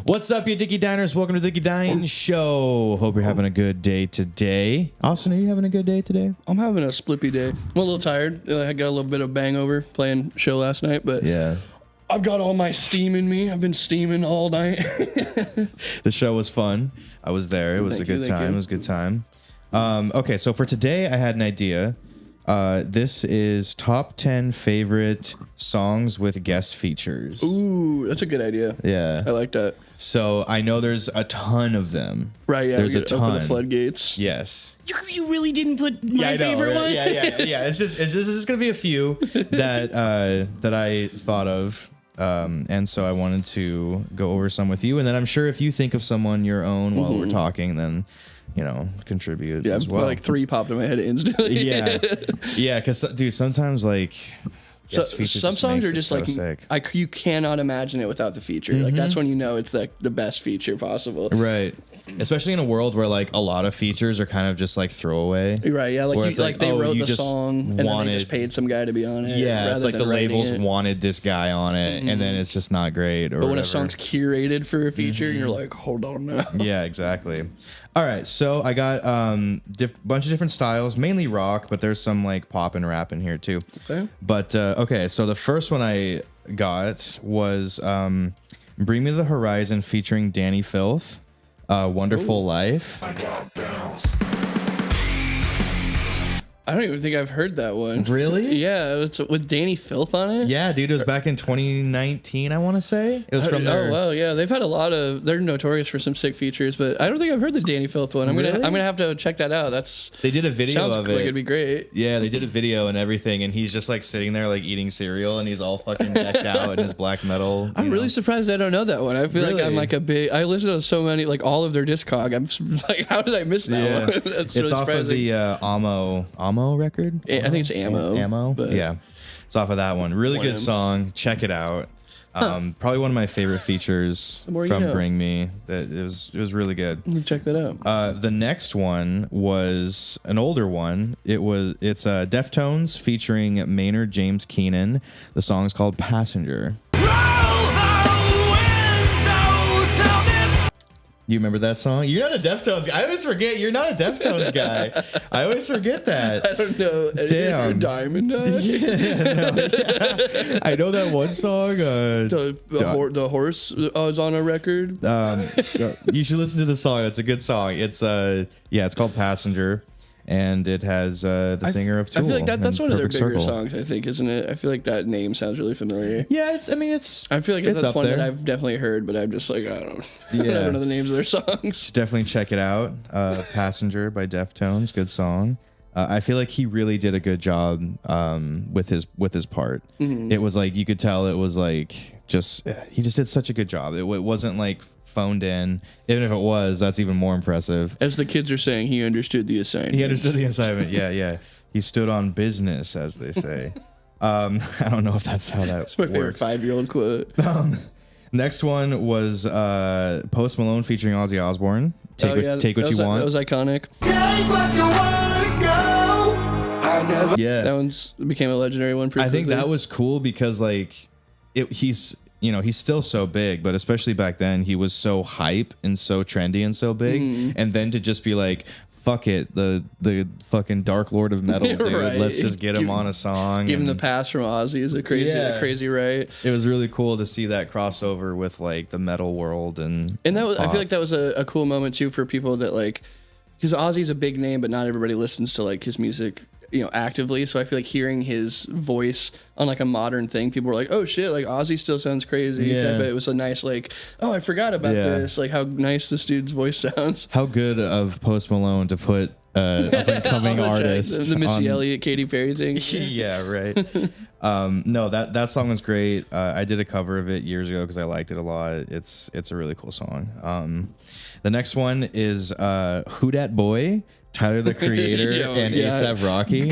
What's up, you Dicky Diners? Welcome to the Dicky Dine Show. Hope you're having a good day today. Austin, are you having a good day today? I'm having a splippy day. I'm a little tired. I got a little bit of bangover playing show last night, but yeah, I've got all my steam in me. I've been steaming all night. The show was fun. I was there. It was a good time. It was a good time. Okay, so for today, I had an idea. This is top 10 favorite songs with guest features. Ooh, that's a good idea. Yeah. I like that. So I know there's a ton of them. Right, yeah. There's a ton. Open the floodgates. Yes. You really didn't put my favorite one? Yeah. It's just going to be a few that I thought of. And so I wanted to go over some with you. And then I'm sure if you think of someone your own while we're talking, then, you know, contribute as well. Like 3 popped in my head instantly. Yeah, because, dude, sometimes, like... some songs are just like you cannot imagine it without the feature. Like that's when you know it's like the best feature possible. Right. Especially in a world where like a lot of features are kind of just like throwaway. Right. Yeah. Like they wrote the song and then they just paid some guy to be on it. Yeah. It's like the labels wanted this guy on it, and then it's just not great. Or when a song's curated for a feature, you're like, hold on now. Yeah. Exactly. All right, so I got bunch of different styles, mainly rock, but there's some like pop and rap in here too. Okay. But okay, so the first one I got was "Bring Me the Horizon" featuring Danny Filth, "Wonderful Life." I don't even think I've heard that one. Really? Yeah, it's with Danny Filth on it. Yeah, dude, it was back in 2019, I want to say. It was from their... Oh, wow, yeah. They've had a lot of... They're notorious for some sick features, but I don't think I've heard the Danny Filth one. I'm gonna have to check that out. They did a video of it. Like it'd be great. Yeah, they did a video and everything, and he's just like sitting there like eating cereal, and he's all fucking decked out in his black metal. I'm really surprised I don't know that one. I feel like I'm like a big... I listen to so many, like all of their discog. I'm like, how did I miss that one? That's it's off of the Amo record. I think it's Ammo. But yeah, it's off of that one. Really good song. Check it out. Probably one of my favorite features from Bring Me. It was really good. Check that out. The next one was an older one. It's Deftones featuring Maynard James Keenan. The song is called Passenger. You remember that song? You're not a Deftones guy. I always forget you're not a Deftones guy. I always forget that. I don't know. Damn. Diamond Dog? Yeah. I know that one song. The horse is on a record. So you should listen to the song. It's a good song. It's it's called Passenger. And it has the singer of Tool. I feel like that's one of their bigger songs, I think, isn't it? I feel like that name sounds really familiar. Yeah, I feel like that's one that I've definitely heard, but I'm just like, I don't know the names of their songs. Just definitely check it out. Passenger by Deftones, good song. I feel like he really did a good job with his part. It was like, you could tell it was like he just did such a good job. It wasn't like phoned in. Even if it was, that's even more impressive. As the kids are saying, he understood the assignment. Yeah. He stood on business, as they say. I don't know if that's how that That's my favorite 5-year-old quote. Next one was Post Malone featuring Ozzy Osbourne. Take what you want. That was iconic. Take what you want, go. That one's became a legendary one. I think that was cool because like he's still so big, but especially back then he was so hype and so trendy and so big, and then to just be like, fuck it, the fucking Dark Lord of Metal, dude. Right. Let's just get him on a song. Give him the pass from Ozzy is a crazy right. It was really cool to see that crossover with like the metal world and that was I feel like that was a cool moment too for people that like, because Ozzy's a big name, but not everybody listens to like his music, actively. So I feel like hearing his voice on like a modern thing, people were like, oh shit, like Ozzy still sounds crazy. Yeah. But it was a nice like, oh, I forgot about this. Like how nice this dude's voice sounds. How good of Post Malone to put up and coming artist. The Missy Elliott, Katy Perry thing. Yeah, right. No, that song was great. I did a cover of it years ago because I liked it a lot. It's a really cool song. The next one is Who Dat Boy, Tyler the Creator and A$AP Rocky.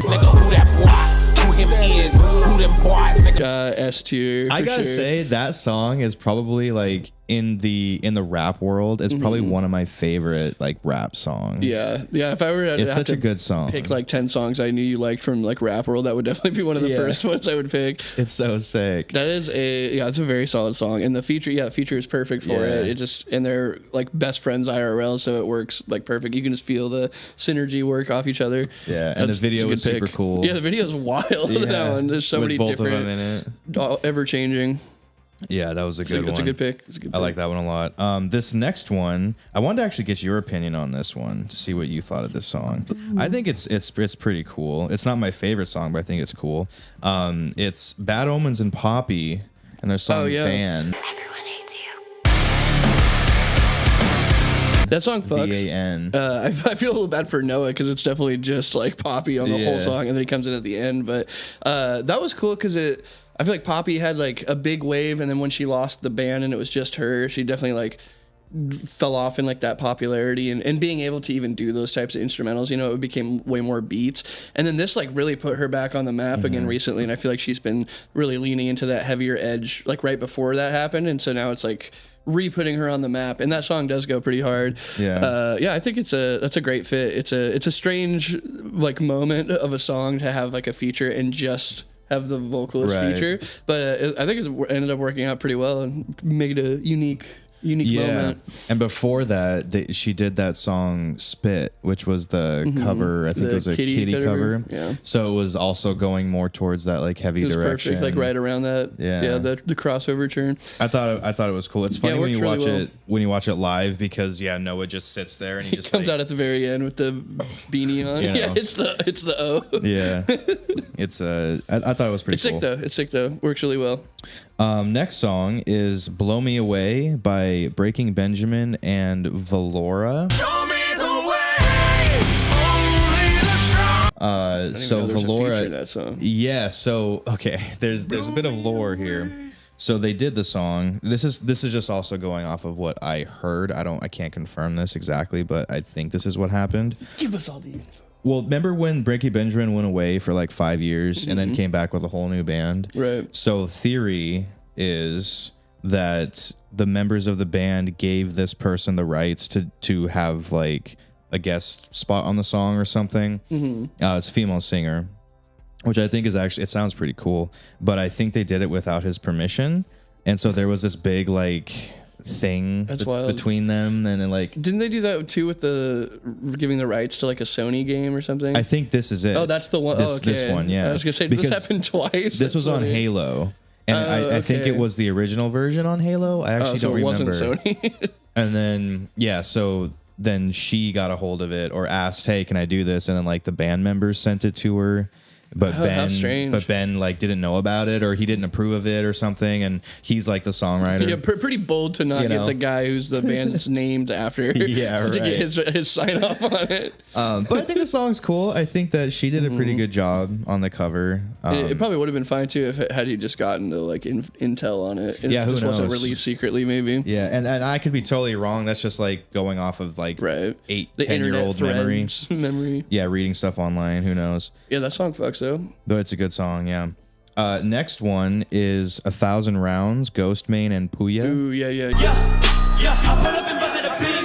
S tier. I gotta say that song is probably like in the rap world, it's probably one of my favorite like rap songs. Yeah. If I were to It's have such to a good song. pick like 10 songs I knew you liked from like rap world, that would definitely be one of the first ones I would pick. It's so sick. That is it's a very solid song, and the feature is perfect for it. It just, and they're like best friends IRL, so it works like perfect. You can just feel the synergy work off each other. Yeah, and the video is super cool. Yeah, the video is wild. That one. There's so With many both different, of them in it. Ever changing. Yeah, that was a good one. It's a good pick. I like that one a lot. This next one, I wanted to actually get your opinion on this one to see what you thought of this song. I think it's pretty cool. It's not my favorite song, but I think it's cool. It's Bad Omens and Poppy and their song Van. Everyone hates you. That song fucks. V-A-N. I feel a little bad for Noah because it's definitely just like Poppy on the whole song, and then he comes in at the end. But that was cool because I feel like Poppy had like a big wave, and then when she lost the band and it was just her, she definitely like fell off in like that popularity and being able to even do those types of instrumentals, you know, it became way more beats. And then this like really put her back on the map again recently, and I feel like she's been really leaning into that heavier edge like right before that happened, and so now it's like re-putting her on the map, and that song does go pretty hard. I think that's a great fit. It's a strange like moment of a song to have like a feature and just have the vocalist feature, but I think it ended up working out pretty well and made a unique moment. And before that, she did that song "Spit," which was the cover. I think it was a Kitty cover. Yeah. So it was also going more towards that like heavy It was direction. perfect, like right around that. Yeah. The crossover turn. I thought it was cool. It's funny it when you worked watch really it when you watch it live because Noah just sits there and he just Comes out at the very end with the beanie on. You know. Yeah, it's the O. Yeah, it's I thought it was pretty cool. It's sick though. Works really well. Next song is "Blow Me Away" by Breaking Benjamin and Valora. Show me the way. Only the strong. So Valora, that song. yeah. So okay, there's a bit of lore here. So they did the song. This is just also going off of what I heard. I can't confirm this exactly, but I think this is what happened. Give us all the info. Well, remember when Breaking Benjamin went away for like 5 years and then came back with a whole new band? Right. So theory is that the members of the band gave this person the rights to have like a guest spot on the song or something. It's a female singer, which I think is actually, it sounds pretty cool, but I think they did it without his permission. And so there was this big like thing between them, and then like didn't they do that too with the giving the rights to like a Sony game or something? I think this is it. Oh, that's the one. This one, yeah. I was gonna say, did this happen twice? This was on Halo, and I think it was the original version on Halo. I actually don't remember. So it wasn't Sony. And then so then she got a hold of it or asked, "Hey, can I do this?" And then like the band members sent it to her. But Ben like didn't know about it, or he didn't approve of it or something, and he's like the songwriter. Yeah, pretty bold to not get the guy who's the band's named after. Yeah, right. To get his sign off on it. But I think the song's cool. I think that she did a pretty good job on the cover. It probably would have been fine too had he just gotten to like intel on it. Yeah, it who just knows? Wasn't released secretly, maybe. Yeah, and I could be totally wrong. That's just like going off of like 8-10-year-old memory. Yeah, reading stuff online. Who knows? Yeah, that song fucks though. But it's a good song, yeah. Next one is 1,000 Rounds, Ghost Main and Puya. Ooh, yeah. I put up and busted a beat.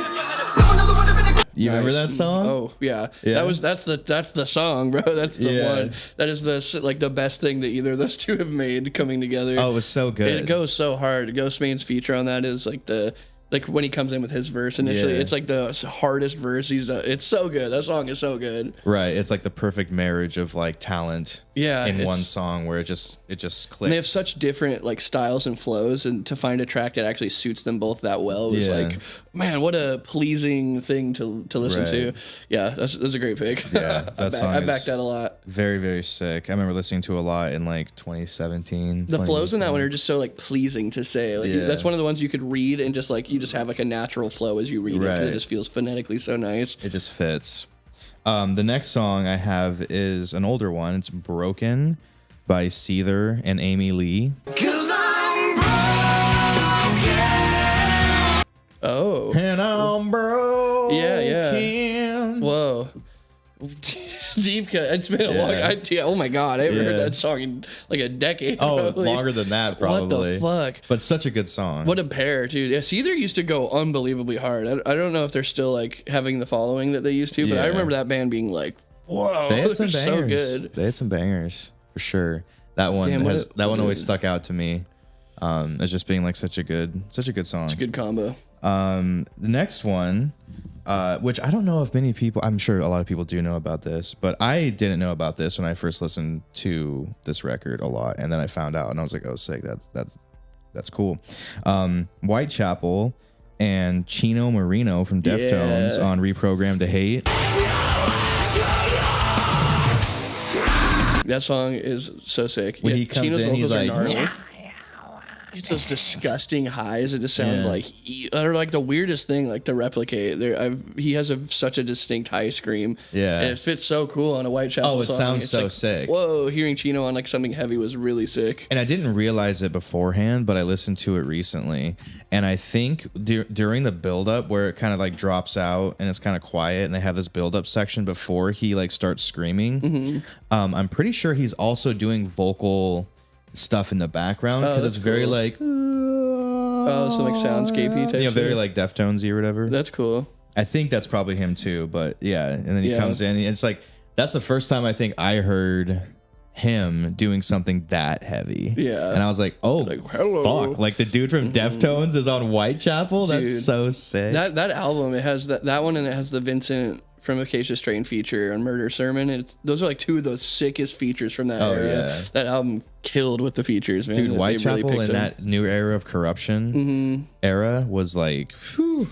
Rip another one up in the You remember that song? Oh yeah. That's the song, bro. That's the one. That is the best thing that either of those two have made coming together. Oh, it was so good. It goes so hard. Ghost Main's feature on that is like when he comes in with his verse initially, it's like the hardest verse he's done. It's so good. That song is so good. Right. It's like the perfect marriage of like talent in one song where it just clicks. And they have such different like styles and flows, and to find a track that actually suits them both that well was like, man, what a pleasing thing to listen to. Yeah, that's a great pick. Yeah, that song I backed that a lot. Very, very sick. I remember listening to a lot in like 2017. The flows in that one are just so like pleasing to say. Like that's one of the ones you could read and just like you just have like a natural flow as you read it because it just feels phonetically so nice. It just fits. The next song I have is an older one. It's Broken by Seether and Amy Lee. 'Cause I'm broken. Oh. And I'm broken. Yeah. Whoa. Deep cut. It's been a long. Oh my god, I haven't heard that song in like a decade. Oh, probably. longer than that, probably. What the fuck? But such a good song. What a pair, dude. Yeah, Seether used to go unbelievably hard. I don't know if they're still like having the following that they used to, but I remember that band being like, whoa, they had some bangers. So good. They had some bangers for sure. That one always stuck out to me as just being like such a good song. It's a good combo. The next one, which I don't know if many people, I'm sure a lot of people do know about this, but I didn't know about this when I first listened to this record a lot, and then I found out, and I was like, oh, sick, that's cool. Whitechapel and Chino Marino from Deftones on Reprogrammed to Hate. That song is so sick. When he comes Chino's in, he's vocals are like, gnarly. It's those disgusting highs that just sound like they're like the weirdest thing like to replicate. He has such a distinct high scream. Yeah, and it fits so cool on a Whitechapel song. Oh, it sounds it's so like, sick. Whoa, hearing Chino on like something heavy was really sick. And I didn't realize it beforehand, but I listened to it recently, and I think during the build-up where it kind of like drops out and it's kind of quiet, and they have this build-up section before he like starts screaming. I'm pretty sure he's also doing vocal stuff in the background because it's very cool. Like some like soundscapey type, very like Deftonesy or whatever. That's cool. I think that's probably him too, but yeah. And then he comes in, and it's like that's the first time I think I heard him doing something that heavy. Yeah, and I was like, oh, like, fuck! Like the dude from Deftones is on Whitechapel. That's so sick. That album, it has that one, and it has the Vincent from Acacia Strain feature on Murder Sermon. Those are like two of the sickest features from that era. Yeah. That album killed with the features, man. Dude, Whitechapel really in that new era of Corruption era was like, unbelievable.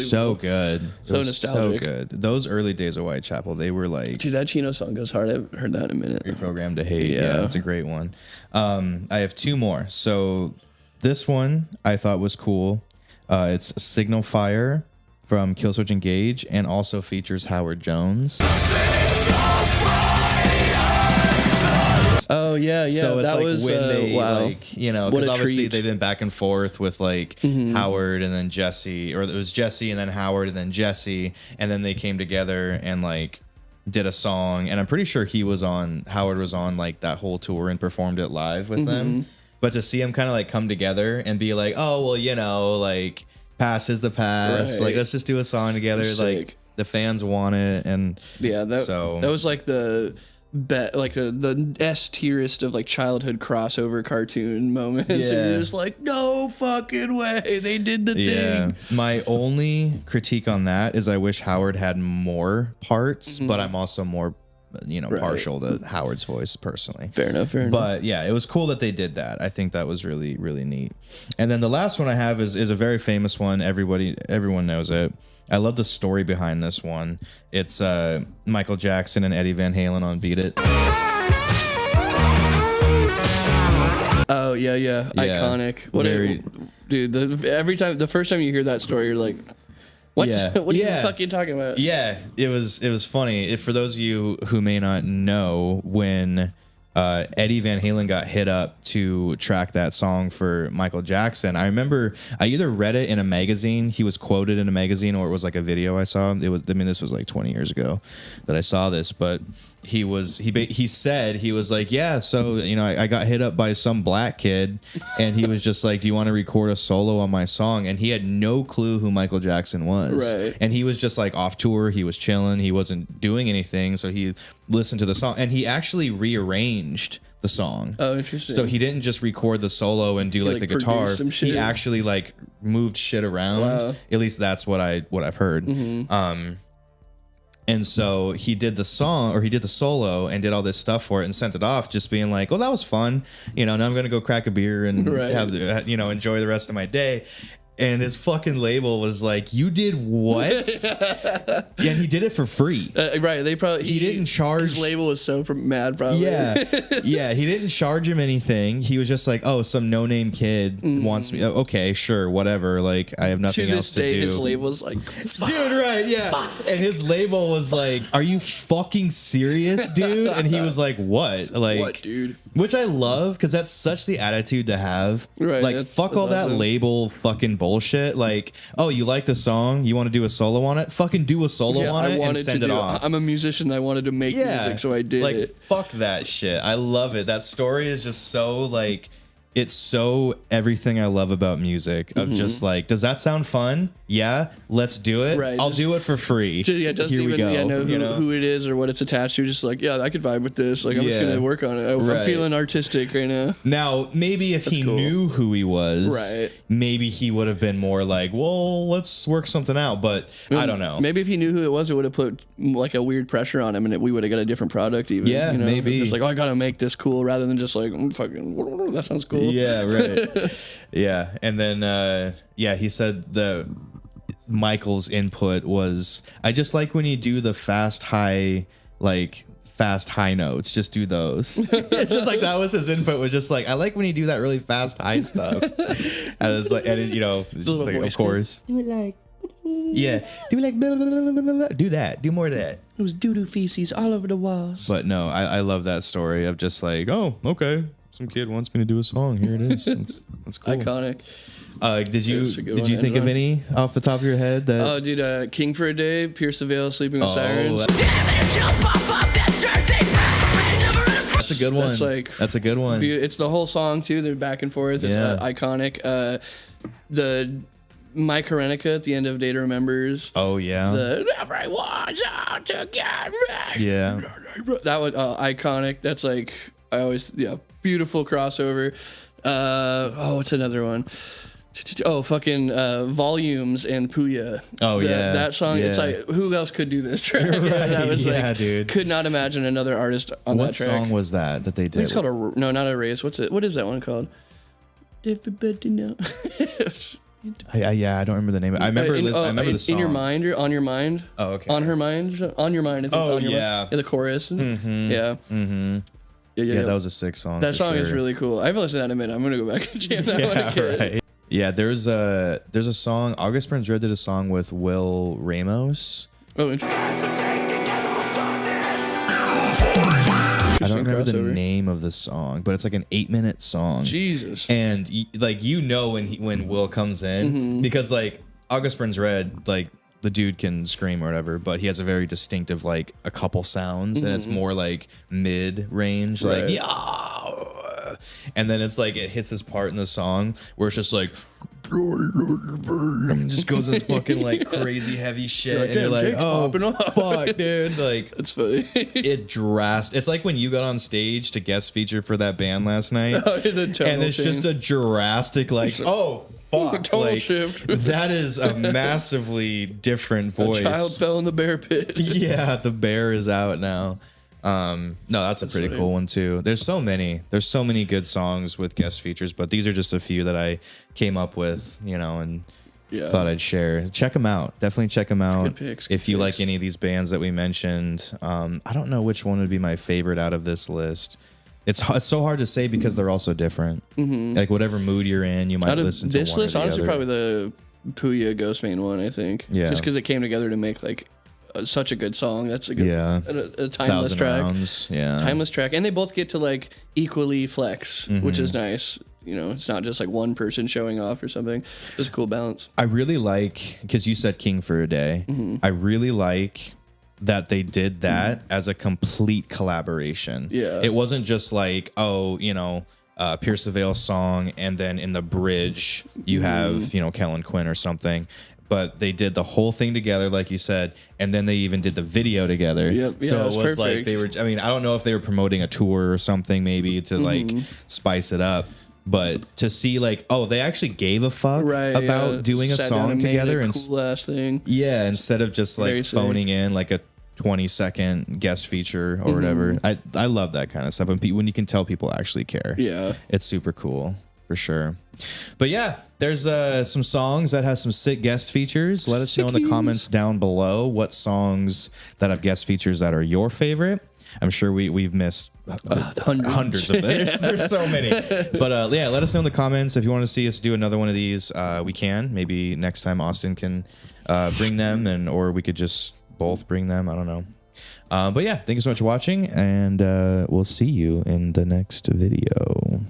So good. So nostalgic. So good. Those early days of Whitechapel, they were like, dude, that Chino song goes hard. I haven't heard that in a minute. Reprogrammed to Hate. Yeah, it's a great one. I have two more. So this one I thought was cool. It's Signal Fire from Killswitch Engage, and also features Howard Jones. Oh yeah. So it's that like was when they like, because obviously treat. they've been back and forth with like Howard and then Jesse, or it was Jesse and then Howard and then Jesse, and then they came together and like did a song, and I'm pretty sure Howard was on like that whole tour and performed it live with them. But to see him kind of like come together and be like, oh well, like past is the past. Right. Like let's just do a song together. Sick. Like the fans want it, and that was like the S tierest of like childhood crossover cartoon moments. And you're just like, no fucking way, they did the thing. My only critique on that is I wish Howard had more parts, but I'm also more partial to Howard's voice personally. Fair enough. But yeah, it was cool that they did that. I think that was really, really neat. And then the last one I have is a very famous one. Everyone knows it. I love the story behind this one. It's Michael Jackson and Eddie Van Halen on Beat It. Oh yeah. Iconic. Dude, the first time you hear that story, you're like, what? What are you fucking talking about? Yeah, it was funny. For those of you who may not know, when Eddie Van Halen got hit up to track that song for Michael Jackson, I remember I either read it in a magazine, he was quoted in a magazine, or it was like a video I saw. This was like 20 years ago that I saw this, but he said he was like, yeah, so I got hit up by some black kid, and he was just like, do you want to record a solo on my song? And he had no clue who Michael Jackson was, right? And he was just like off tour, he was chilling, he wasn't doing anything, so he listened to the song, and he actually rearranged the song. Oh, interesting. So he didn't just record the solo and do like the guitar. He actually like moved shit around. Wow. At least that's what I've heard. And so he did the solo and did all this stuff for it and sent it off, just being like, "Oh, that was fun. Now I'm gonna go crack a beer and enjoy the rest of my day." And his fucking label was like, "You did what?" Yeah, and he did it for free. Right? He didn't charge. His label was so mad, probably. Yeah. He didn't charge him anything. He was just like, "Oh, some no-name kid wants me. Okay, sure, whatever. Like, I have nothing else to do." To this day, his label was like, "Dude, right? Yeah." And his label was like, "Are you fucking serious, dude?" And he was like, "What? Like, what, dude?" Which I love, because that's such the attitude to have. Right? Like, fuck all that label fucking bullshit. Like, oh, you like the song? You want to do a solo on it? Fucking do a solo on it and send it off. I'm a musician. I wanted to make music, so I did like, it. Fuck that shit. I love it. That story is just so like, it's so everything I love about music of just like, does that sound fun? Yeah, let's do it. Right, I'll do it for free. It doesn't even know who it is or what it's attached to. Just like, yeah, I could vibe with this. Like, I'm just gonna work on it. I'm feeling artistic right now. Now, maybe if he knew who he was, maybe he would have been more like, well, let's work something out. But I don't know. Maybe if he knew who it was, it would have put like a weird pressure on him, and we would have got a different product. Even maybe just like, oh, I gotta make this cool, rather than just like, fucking, that sounds cool. Yeah, right. Yeah, and then he said the Michael's input was, I just like when you do the fast high notes, just do those. It's just like that was his input, was just like, I like when you do that really fast high stuff. And it's like, and it, it's just like, of course, do it like, do like blah, blah, blah, blah, blah. Do that, do more of that. It was doo-doo feces all over the walls. But no, I love that story of just like, oh, okay, some kid wants me to do a song, here it is. That's cool. Iconic. Did you think of any off the top of your head? That oh, dude, King for a Day, Pierce the Veil, Sleeping with Sirens. That's a good one. That's a good one. It's the whole song too. They're back and forth. It's iconic. The My Karenica at the end of Data Remembers. Oh yeah. The everyone's out to get me. Yeah. That was iconic. That's like, I always, beautiful crossover. What's another one? Oh, fucking Volumes and Puya. Oh, that song. Yeah. It's like, who else could do this track? Right. That was dude. Could not imagine another artist on what that track. What song was that they did? It's called not Erase. What is that one called? Everybody know. I don't remember the name. I remember. I remember the song. In Your Mind or On Your Mind. Oh, okay. On Her Mind. On Your Mind. I think it's On Your Mind. Yeah, the chorus. Mm-hmm. Yeah. Mm-hmm. Yeah, that was a sick song. That song is really cool. I haven't listened to that in a minute. I'm gonna go back and jam that one again. Right. Yeah, there's a song. August Burns Red did a song with Will Ramos. Oh, interesting. I don't remember the name of the song, but it's like an 8-minute song. Jesus. And like, when Will comes in, because like August Burns Red, like the dude can scream or whatever, but he has a very distinctive like a couple sounds, and it's more like mid range, like and then it's like it hits this part in the song where it's just like just goes in fucking like crazy heavy shit, and you're like, oh fuck, dude, like it's funny. It's like when you got on stage to guest feature for that band last night, and it's just a drastic like, oh fuck, total shift. That is a massively different voice. A child fell in the bear pit. Yeah, the bear is out now. No, that's a pretty cool one too. There's so many good songs with guest features, but these are just a few that I came up with, and thought I'd share. Check them out. Definitely check them out. Good picks, if you like any of these bands that we mentioned. I don't know which one would be my favorite out of this list. It's so hard to say because they're all so different. Like whatever mood you're in, you might listen to this one list. or the Honestly, other. probably the Puya Ghostbane one. I think. Yeah. Just because it came together to make like such a good song. That's a good, a timeless track. Rounds, timeless track, and they both get to like equally flex, which is nice. It's not just like one person showing off or something. It's a cool balance. I really like, because you said King for a Day. I really like that they did that as a complete collaboration. Yeah, it wasn't just like, Pierce the Veil song, and then in the bridge you have Kellen Quinn or something. But they did the whole thing together, like you said, and then they even did the video together. Yep. So it was perfect. like they were. I mean, I don't know if they were promoting a tour or something, maybe to like spice it up. But to see like, oh, they actually gave a fuck about doing a song together and cool ass thing. Yeah, instead of just like phoning in like a 20-second guest feature or whatever. I love that kind of stuff when you can tell people actually care. Yeah, it's super cool for sure. But yeah, there's some songs that have some sick guest features. Let us know in the comments down below what songs that have guest features that are your favorite. I'm sure we've missed hundreds of them. There's so many. But yeah, let us know in the comments if you want to see us do another one of these. We can. Maybe next time Austin can bring them, or we could just both bring them. I don't know. But yeah, thank you so much for watching, and we'll see you in the next video.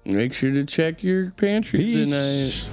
Make sure to check your pantries tonight.